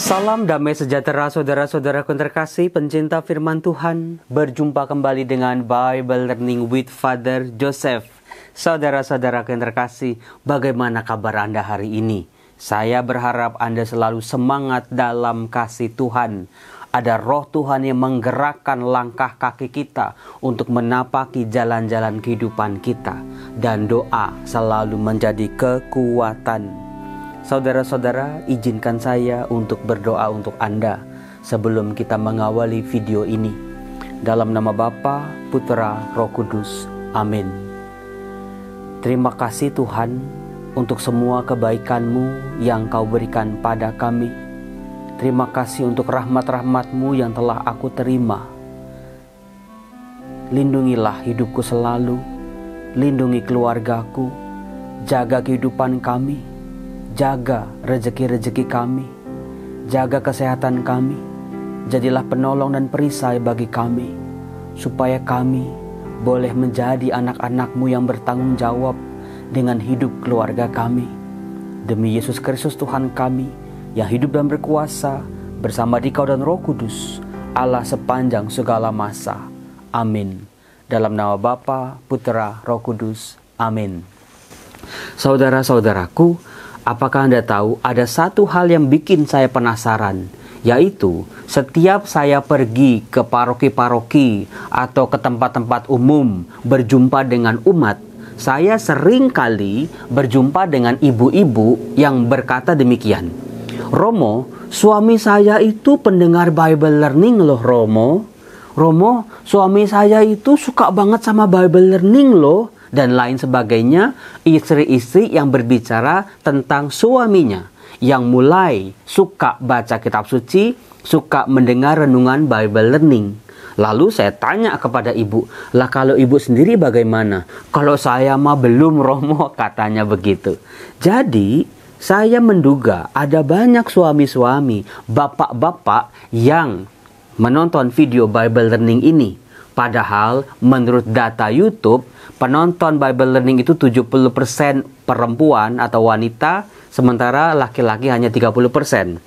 Salam damai sejahtera saudara-saudaraku yang terkasih, pencinta firman Tuhan. Berjumpa kembali dengan Bible Learning with Father Joseph. Saudara-saudaraku yang terkasih, bagaimana kabar Anda hari ini? Saya berharap Anda selalu semangat dalam kasih Tuhan. Ada roh Tuhan yang menggerakkan langkah kaki kita untuk menapaki jalan-jalan kehidupan kita. Dan doa selalu menjadi kekuatan. Saudara-saudara, izinkan saya untuk berdoa untuk Anda sebelum kita mengawali video ini. Dalam nama Bapa, Putra, Roh Kudus. Amin. Terima kasih Tuhan untuk semua kebaikan-Mu yang Kau berikan pada kami. Terima kasih untuk rahmat-rahmat-Mu yang telah aku terima. Lindungilah hidupku selalu, lindungi keluargaku, jaga kehidupan kami, jaga rezeki-rezeki kami, jaga kesehatan kami. Jadilah penolong dan perisai bagi kami, supaya kami boleh menjadi anak-anak-Mu yang bertanggung jawab dengan hidup keluarga kami. Demi Yesus Kristus Tuhan kami, yang hidup dan berkuasa bersama Dikau dan Roh Kudus, Allah sepanjang segala masa. Amin. Dalam nama Bapa, Putra, Roh Kudus. Amin. Saudara-saudaraku, apakah Anda tahu ada satu hal yang bikin saya penasaran, yaitu setiap saya pergi ke paroki-paroki atau ke tempat-tempat umum berjumpa dengan umat, saya sering kali berjumpa dengan ibu-ibu yang berkata demikian, "Romo, suami saya itu pendengar Bible Learning loh Romo. Romo, suami saya itu suka banget sama Bible Learning loh." Dan lain sebagainya, istri-istri yang berbicara tentang suaminya yang mulai suka baca kitab suci, suka mendengar renungan Bible Learning. Lalu saya tanya kepada ibu, "Lah kalau ibu sendiri bagaimana?" "Kalau saya mah belum Romo," katanya begitu. Jadi saya menduga ada banyak suami-suami, bapak-bapak yang menonton video Bible Learning ini. Padahal menurut data YouTube, penonton Bible Learning itu 70% perempuan atau wanita, sementara laki-laki hanya 30%.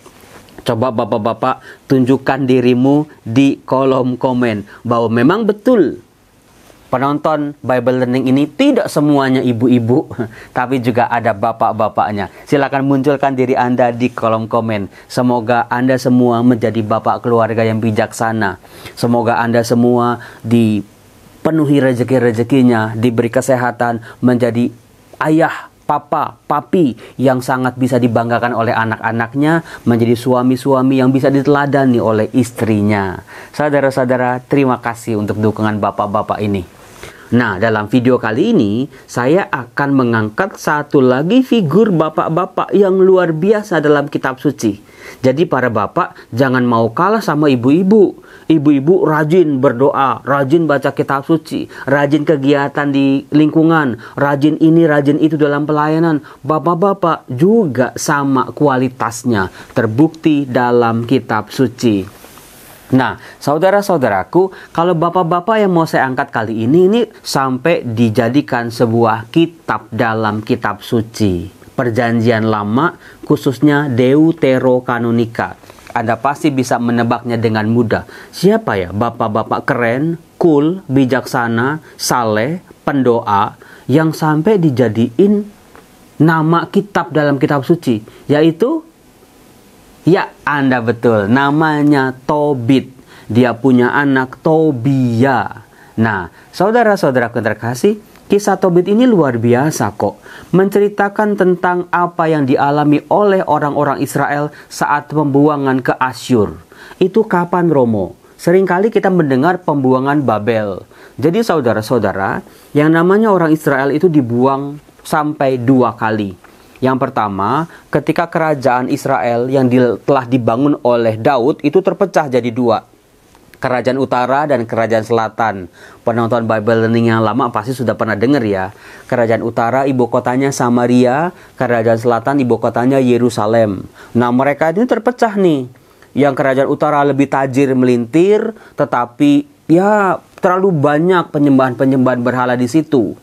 Coba bapak-bapak tunjukkan dirimu di kolom komen bahwa memang betul penonton Bible Learning ini tidak semuanya ibu-ibu, tapi juga ada bapak-bapaknya. Silakan munculkan diri Anda di kolom komen. Semoga Anda semua menjadi bapak keluarga yang bijaksana. Semoga Anda semua dipenuhi rezeki-rezekinya, diberi kesehatan, menjadi ayah, papa, papi yang sangat bisa dibanggakan oleh anak-anaknya, menjadi suami-suami yang bisa diteladani oleh istrinya. Saudara-saudara, terima kasih untuk dukungan bapak-bapak ini. Nah, dalam video kali ini, saya akan mengangkat satu lagi figur bapak-bapak yang luar biasa dalam kitab suci. Jadi para bapak, jangan mau kalah sama ibu-ibu. Ibu-ibu rajin berdoa, rajin baca kitab suci, rajin kegiatan di lingkungan, rajin ini, rajin itu dalam pelayanan. Bapak-bapak juga sama kualitasnya, terbukti dalam kitab suci. Nah, saudara-saudaraku, kalau bapak-bapak yang mau saya angkat kali ini sampai dijadikan sebuah kitab dalam kitab suci Perjanjian Lama, khususnya Deuterokanonika. Anda pasti bisa menebaknya dengan mudah. Siapa ya bapak-bapak keren, cool, bijaksana, saleh, pendoa yang sampai dijadiin nama kitab dalam kitab suci, yaitu ya, Anda betul, namanya Tobit. Dia punya anak Tobia. Nah, saudara-saudaraku yang terkasih, kisah Tobit ini luar biasa kok. Menceritakan tentang apa yang dialami oleh orang-orang Israel saat pembuangan ke Asyur. Itu kapan, Romo? Seringkali kita mendengar pembuangan Babel. Jadi saudara-saudara, yang namanya orang Israel itu dibuang sampai 2 kali. Yang pertama, ketika kerajaan Israel yang telah dibangun oleh Daud itu terpecah jadi 2. Kerajaan utara dan kerajaan selatan. Penonton Bible Learning yang lama pasti sudah pernah dengar ya. Kerajaan utara ibu kotanya Samaria, kerajaan selatan ibu kotanya Yerusalem. Nah, mereka ini terpecah nih. Yang kerajaan utara lebih tajir melintir, tetapi ya terlalu banyak penyembahan-penyembahan berhala di situ.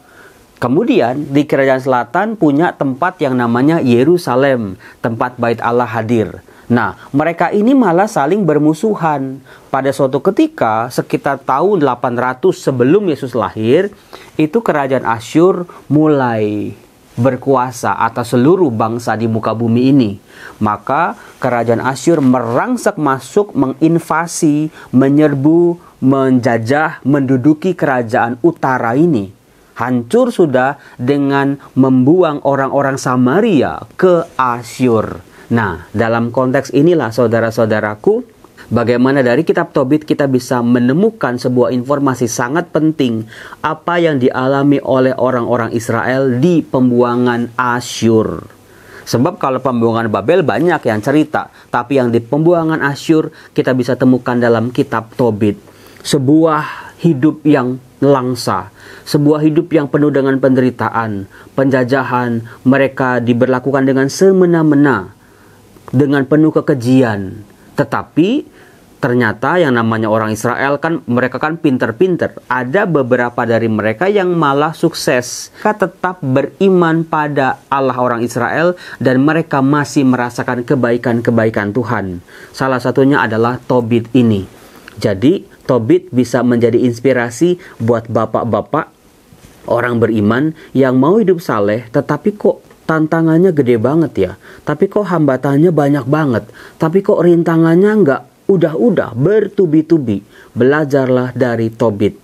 Kemudian di kerajaan selatan punya tempat yang namanya Yerusalem, tempat bait Allah hadir. Nah, mereka ini malah saling bermusuhan. Pada suatu ketika, sekitar tahun 800 sebelum Yesus lahir, itu kerajaan Asyur mulai berkuasa atas seluruh bangsa di muka bumi ini. Maka kerajaan Asyur merangsek masuk, menginvasi, menyerbu, menjajah, menduduki kerajaan utara ini. Hancur sudah dengan membuang orang-orang Samaria ke Asyur. Nah, dalam konteks inilah saudara-saudaraku, bagaimana dari kitab Tobit kita bisa menemukan sebuah informasi sangat penting apa yang dialami oleh orang-orang Israel di pembuangan Asyur. Sebab kalau pembuangan Babel banyak yang cerita, tapi yang di pembuangan Asyur kita bisa temukan dalam kitab Tobit. Sebuah hidup yang langsa, sebuah hidup yang penuh dengan penderitaan, penjajahan, mereka diberlakukan dengan semena-mena, dengan penuh kekejian. Tetapi ternyata yang namanya orang Israel kan, mereka kan pinter-pinter. Ada beberapa dari mereka yang malah sukses. Mereka tetap beriman pada Allah orang Israel dan mereka masih merasakan kebaikan-kebaikan Tuhan. Salah satunya adalah Tobit ini. Jadi Tobit bisa menjadi inspirasi buat bapak-bapak orang beriman yang mau hidup saleh, tetapi kok tantangannya gede banget ya. Tapi kok hambatannya banyak banget. Tapi kok rintangannya nggak udah-udah, bertubi-tubi. Belajarlah dari Tobit.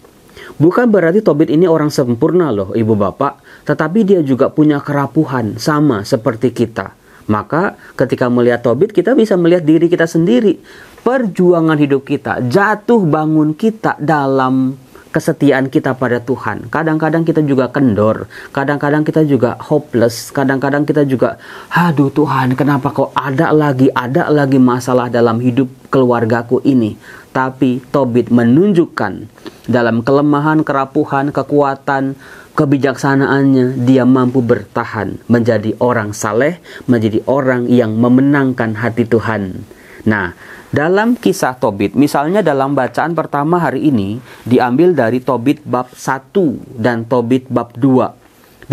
Bukan berarti Tobit ini orang sempurna loh ibu bapak. Tetapi dia juga punya kerapuhan sama seperti kita. Maka ketika melihat Tobit kita bisa melihat diri kita sendiri. Perjuangan hidup kita, jatuh bangun kita dalam kesetiaan kita pada Tuhan. Kadang-kadang kita juga kendor, kadang-kadang kita juga hopeless, kadang-kadang kita juga, aduh Tuhan, kenapa kok ada lagi masalah dalam hidup keluargaku ini. Tapi Tobit menunjukkan dalam kelemahan, kerapuhan, kekuatan, kebijaksanaannya, dia mampu bertahan menjadi orang saleh, menjadi orang yang memenangkan hati Tuhan. Nah, dalam kisah Tobit, misalnya dalam bacaan pertama hari ini, diambil dari Tobit bab 1 dan Tobit bab 2.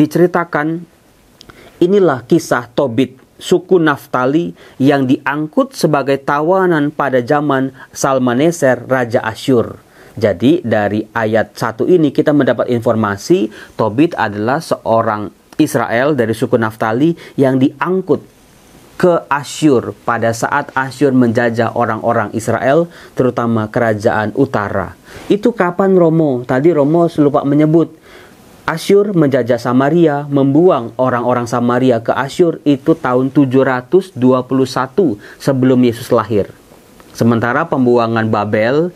Diceritakan, inilah kisah Tobit, suku Naftali yang diangkut sebagai tawanan pada zaman Salmaneser, Raja Asyur. Jadi dari ayat 1 ini kita mendapat informasi Tobit adalah seorang Israel dari suku Naftali yang diangkut ke Asyur pada saat Asyur menjajah orang-orang Israel, terutama kerajaan utara. Itu kapan Romo? Tadi Romo lupa menyebut. Asyur menjajah Samaria, membuang orang-orang Samaria ke Asyur itu tahun 721 sebelum Yesus lahir. Sementara pembuangan Babel,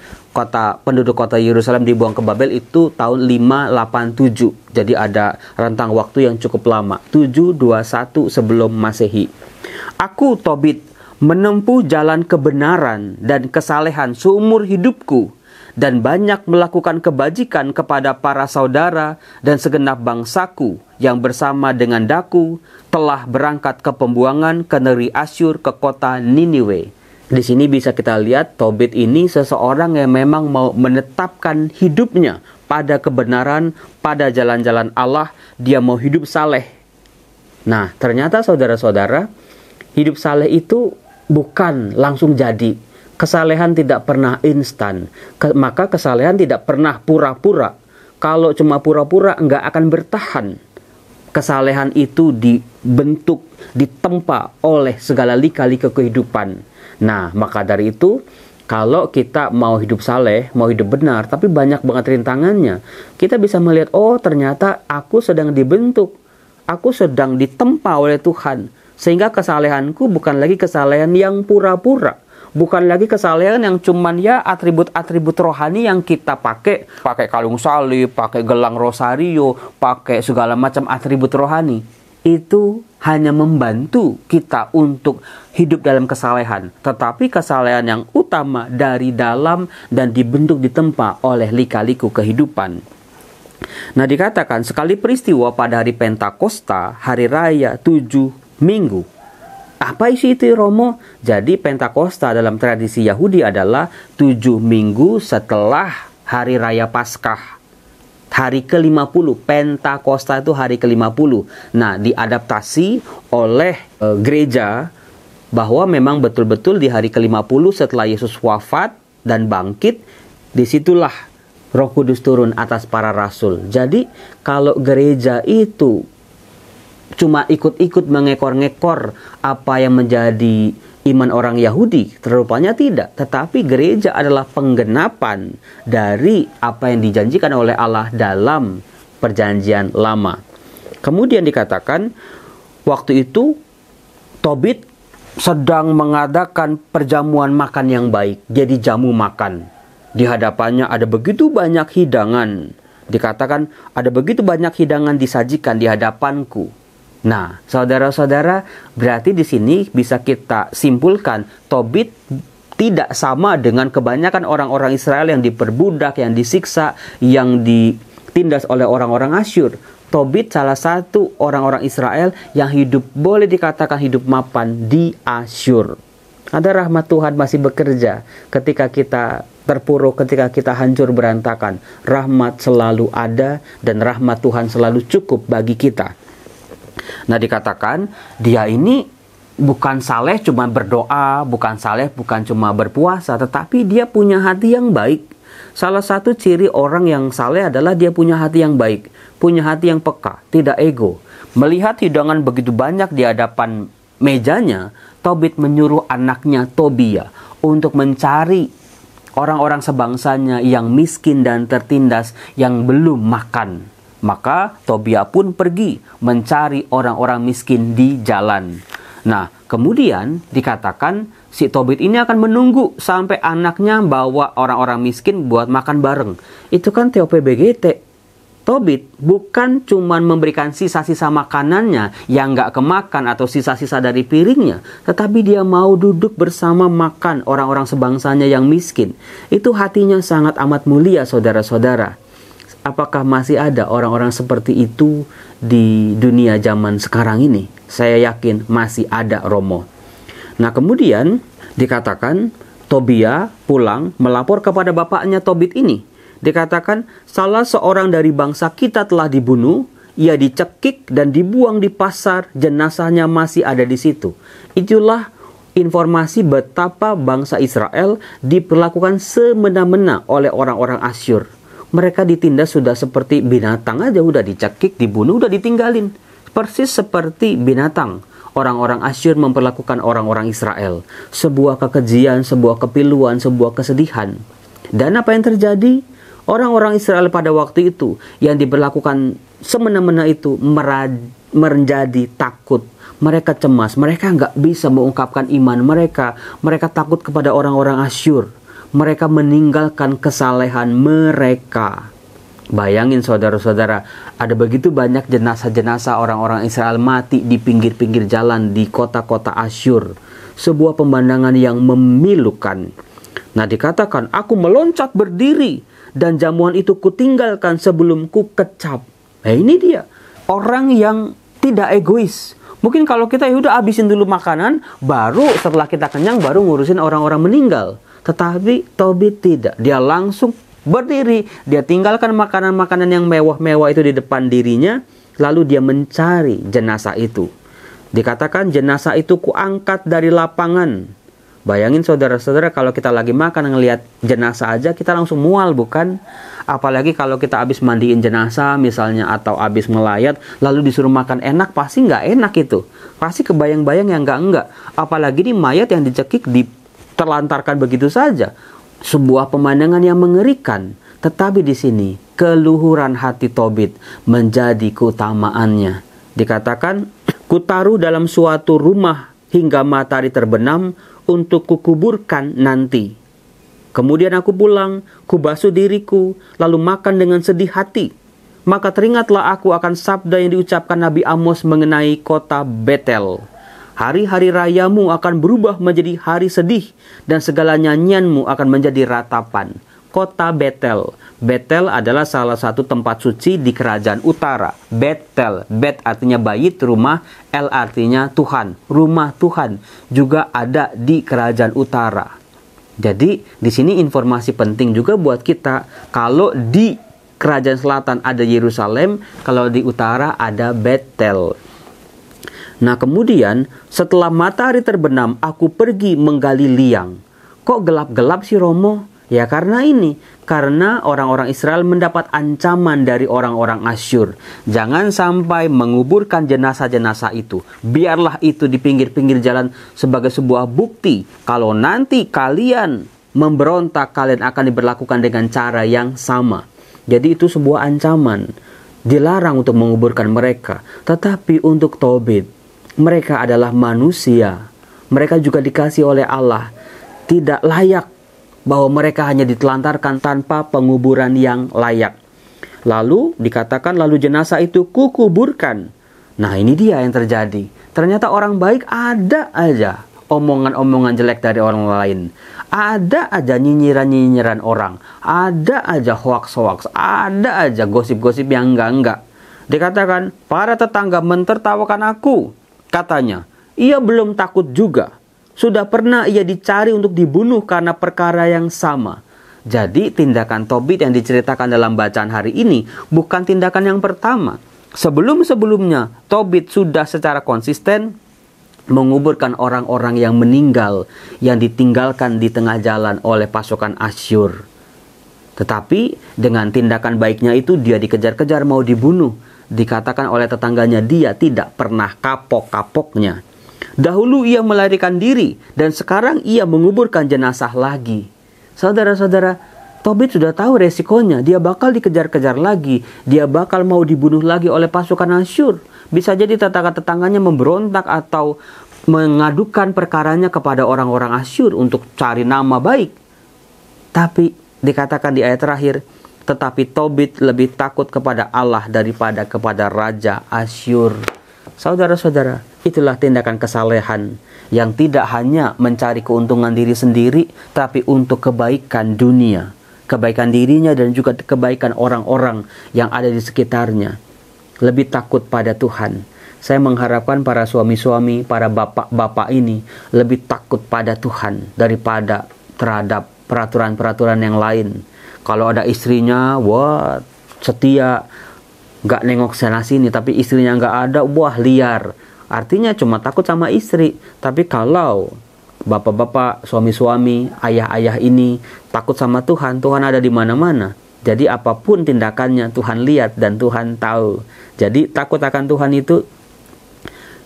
penduduk kota Yerusalem dibuang ke Babel itu tahun 587. Jadi ada rentang waktu yang cukup lama, 721 sebelum Masehi. Aku Tobit menempuh jalan kebenaran dan kesalehan seumur hidupku dan banyak melakukan kebajikan kepada para saudara dan segenap bangsaku yang bersama dengan daku telah berangkat ke pembuangan ke negeri Asyur, ke kota Niniwe. Di sini bisa kita lihat Tobit ini seseorang yang memang mau menetapkan hidupnya pada kebenaran, pada jalan-jalan Allah. Dia mau hidup saleh. Nah, ternyata saudara-saudara, hidup saleh itu bukan langsung jadi. Kesalehan tidak pernah instan. Maka kesalehan tidak pernah pura-pura. Kalau cuma pura-pura enggak akan bertahan. Kesalehan itu dibentuk, ditempa oleh segala lika-liku kehidupan. Nah, maka dari itu, kalau kita mau hidup saleh, mau hidup benar, tapi banyak banget rintangannya, kita bisa melihat, oh ternyata aku sedang dibentuk. Aku sedang ditempa oleh Tuhan. Sehingga kesalehanku bukan lagi kesalehan yang pura-pura. Bukan lagi kesalehan yang cuman ya atribut-atribut rohani yang kita pakai. Pakai kalung salib, pakai gelang rosario, pakai segala macam atribut rohani. Itu hanya membantu kita untuk hidup dalam kesalehan. Tetapi kesalehan yang utama dari dalam dan dibentuk ditempa oleh lika-liku kehidupan. Nah, dikatakan sekali peristiwa pada hari Pentakosta, hari raya 7 minggu. Apa isi itu Romo? Jadi Pentakosta dalam tradisi Yahudi adalah 7 minggu setelah hari raya Paskah. Hari ke-50, Pentakosta itu hari ke-50. Nah, diadaptasi oleh gereja bahwa memang betul-betul di hari ke-50 setelah Yesus wafat dan bangkit, disitulah Roh Kudus turun atas para rasul. Jadi kalau gereja itu cuma ikut-ikut mengekor-ngekor apa yang menjadi iman orang Yahudi, rupanya tidak. Tetapi gereja adalah penggenapan dari apa yang dijanjikan oleh Allah dalam perjanjian lama. Kemudian dikatakan waktu itu Tobit sedang mengadakan perjamuan makan yang baik. Jadi jamu makan. Di hadapannya ada begitu banyak hidangan. Dikatakan ada begitu banyak hidangan disajikan di hadapanku. Nah, saudara-saudara, berarti di sini bisa kita simpulkan Tobit tidak sama dengan kebanyakan orang-orang Israel yang diperbudak, yang disiksa, yang ditindas oleh orang-orang Asyur. Tobit salah satu orang-orang Israel yang hidup, boleh dikatakan hidup mapan di Asyur. Ada rahmat Tuhan masih bekerja ketika kita terpuruk, ketika kita hancur berantakan. Rahmat selalu ada dan rahmat Tuhan selalu cukup bagi kita. Nah, dikatakan dia ini bukan saleh cuma berdoa, bukan saleh bukan cuma berpuasa, tetapi dia punya hati yang baik. Salah satu ciri orang yang saleh adalah dia punya hati yang baik, punya hati yang peka, tidak ego. Melihat hidangan begitu banyak di hadapan mejanya, Tobit menyuruh anaknya Tobia untuk mencari orang-orang sebangsanya yang miskin dan tertindas yang belum makan. Maka Tobia pun pergi mencari orang-orang miskin di jalan. Nah, kemudian dikatakan si Tobit ini akan menunggu sampai anaknya bawa orang-orang miskin buat makan bareng. Itu kan TOPBGT. Tobit bukan cuma memberikan sisa-sisa makanannya yang nggak kemakan atau sisa-sisa dari piringnya, tetapi dia mau duduk bersama makan orang-orang sebangsanya yang miskin. Itu hatinya sangat amat mulia, saudara-saudara. Apakah masih ada orang-orang seperti itu di dunia zaman sekarang ini? Saya yakin masih ada, Romo. Nah, kemudian dikatakan Tobia pulang melapor kepada bapaknya Tobit ini. Dikatakan salah seorang dari bangsa kita telah dibunuh, ia dicekik dan dibuang di pasar, jenazahnya masih ada di situ. Itulah informasi betapa bangsa Israel diperlakukan semena-mena oleh orang-orang Asyur. Mereka ditindas sudah seperti binatang aja, udah dicekik, dibunuh, udah ditinggalin. Persis seperti binatang. Orang-orang Asyur memperlakukan orang-orang Israel. Sebuah kekejian, sebuah kepiluan, sebuah kesedihan. Dan apa yang terjadi? Orang-orang Israel pada waktu itu yang diberlakukan semena-mena itu menjadi takut. Mereka cemas, mereka nggak bisa mengungkapkan iman mereka. Mereka takut kepada orang-orang Asyur. Mereka meninggalkan kesalehan mereka. Bayangin saudara-saudara, ada begitu banyak jenazah-jenazah orang-orang Israel mati di pinggir-pinggir jalan di kota-kota Asyur. Sebuah pemandangan yang memilukan. Nah, dikatakan, aku meloncat berdiri dan jamuan itu kutinggalkan sebelum ku kecap. Nah, ini dia. Orang yang tidak egois. Mungkin kalau kita udah habisin dulu makanan, baru setelah kita kenyang, baru ngurusin orang-orang meninggal. Tetapi Tobit tidak. Dia langsung berdiri. Dia tinggalkan makanan-makanan yang mewah-mewah itu di depan dirinya. Lalu dia mencari jenazah itu. Dikatakan jenazah itu kuangkat dari lapangan. Bayangin saudara-saudara, kalau kita lagi makan ngelihat jenazah aja kita langsung mual, bukan? Apalagi kalau kita habis mandiin jenazah misalnya atau habis melayat lalu disuruh makan enak, pasti nggak enak itu. Pasti kebayang-bayang yang enggak. Apalagi nih mayat yang dicekik ditelantarkan begitu saja. Sebuah pemandangan yang mengerikan. Tetapi di sini keluhuran hati Tobit menjadi keutamaannya. Dikatakan, kutaruh dalam suatu rumah hingga matahari terbenam untuk kukuburkan nanti. Kemudian aku pulang, kubasuh diriku, lalu makan dengan sedih hati. Maka teringatlah aku akan sabda yang diucapkan Nabi Amos mengenai kota Betel. Hari-hari rayamu akan berubah menjadi hari sedih, dan segala nyanyianmu akan menjadi ratapan. Kota Betel. Betel adalah salah satu tempat suci di kerajaan utara. Betel, Bet artinya bait, rumah, El artinya Tuhan. Rumah Tuhan juga ada di kerajaan utara. Jadi di sini informasi penting juga buat kita. Kalau di kerajaan selatan ada Yerusalem, kalau di utara ada Betel. Nah kemudian setelah matahari terbenam, aku pergi menggali liang. Kok gelap-gelap sih Romo? Ya karena karena orang-orang Israel mendapat ancaman dari orang-orang Asyur. Jangan sampai menguburkan jenazah-jenazah itu. Biarlah itu di pinggir-pinggir jalan sebagai sebuah bukti. Kalau nanti kalian memberontak, kalian akan diberlakukan dengan cara yang sama. Jadi itu sebuah ancaman. Dilarang untuk menguburkan mereka. Tetapi untuk Tobit, mereka adalah manusia. Mereka juga dikasih oleh Allah. Tidak layak bahwa mereka hanya ditelantarkan tanpa penguburan yang layak. Lalu dikatakan lalu jenazah itu kukuburkan. Nah ini dia yang terjadi. Ternyata orang baik ada aja omongan-omongan jelek dari orang lain. Ada aja nyinyiran-nyinyiran orang. Ada aja hoaks-hoaks. Ada aja gosip-gosip yang enggak-enggak. Dikatakan para tetangga mentertawakan aku. Katanya, ia belum takut juga. Sudah pernah ia dicari untuk dibunuh karena perkara yang sama. Jadi tindakan Tobit yang diceritakan dalam bacaan hari ini bukan tindakan yang pertama. Sebelum-sebelumnya Tobit sudah secara konsisten menguburkan orang-orang yang meninggal, yang ditinggalkan di tengah jalan oleh pasukan Asyur. Tetapi dengan tindakan baiknya itu dia dikejar-kejar mau dibunuh. Dikatakan oleh tetangganya dia tidak pernah kapok-kapoknya. Dahulu ia melarikan diri dan sekarang ia menguburkan jenazah lagi. Saudara-saudara, Tobit sudah tahu resikonya. Dia bakal dikejar-kejar lagi. Dia bakal mau dibunuh lagi oleh pasukan Asyur. Bisa jadi tetangga-tetangganya memberontak atau mengadukan perkaranya kepada orang-orang Asyur untuk cari nama baik. Tapi dikatakan di ayat terakhir, tetapi Tobit lebih takut kepada Allah daripada kepada Raja Asyur. Saudara-saudara, itulah tindakan kesalehan yang tidak hanya mencari keuntungan diri sendiri, tapi untuk kebaikan dunia, kebaikan dirinya dan juga kebaikan orang-orang yang ada di sekitarnya. Lebih takut pada Tuhan. Saya mengharapkan para suami-suami, para bapak-bapak ini lebih takut pada Tuhan daripada terhadap peraturan-peraturan yang lain. Kalau ada istrinya, wah setia, gak nengok sana sini, tapi istrinya gak ada, wah liar. Artinya cuma takut sama istri. Tapi kalau bapak-bapak, suami-suami, ayah-ayah ini takut sama Tuhan, Tuhan ada di mana-mana. Jadi apapun tindakannya Tuhan lihat dan Tuhan tahu. Jadi takut akan Tuhan itu,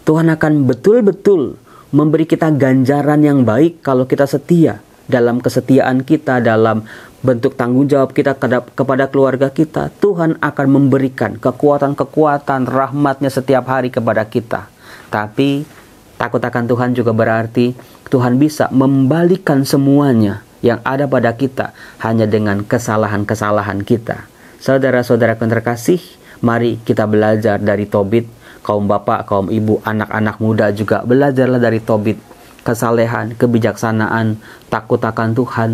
Tuhan akan betul-betul memberi kita ganjaran yang baik kalau kita setia. Dalam kesetiaan kita, dalam bentuk tanggung jawab kita kepada keluarga kita, Tuhan akan memberikan kekuatan-kekuatan rahmat-Nya setiap hari kepada kita. Tapi takut akan Tuhan juga berarti Tuhan bisa membalikan semuanya yang ada pada kita hanya dengan kesalahan-kesalahan kita. Saudara-saudara yang terkasih, mari kita belajar dari Tobit. Kaum bapak, kaum ibu, anak-anak muda juga belajarlah dari Tobit. Kesalehan, kebijaksanaan, takut akan Tuhan,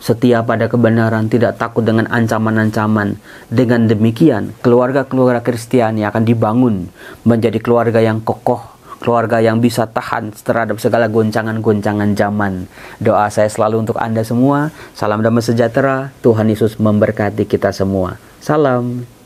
setia pada kebenaran, tidak takut dengan ancaman-ancaman. Dengan demikian, keluarga-keluarga Kristiani akan dibangun menjadi keluarga yang kokoh, keluarga yang bisa tahan terhadap segala goncangan-goncangan zaman. Doa saya selalu untuk Anda semua. Salam damai sejahtera. Tuhan Yesus memberkati kita semua. Salam.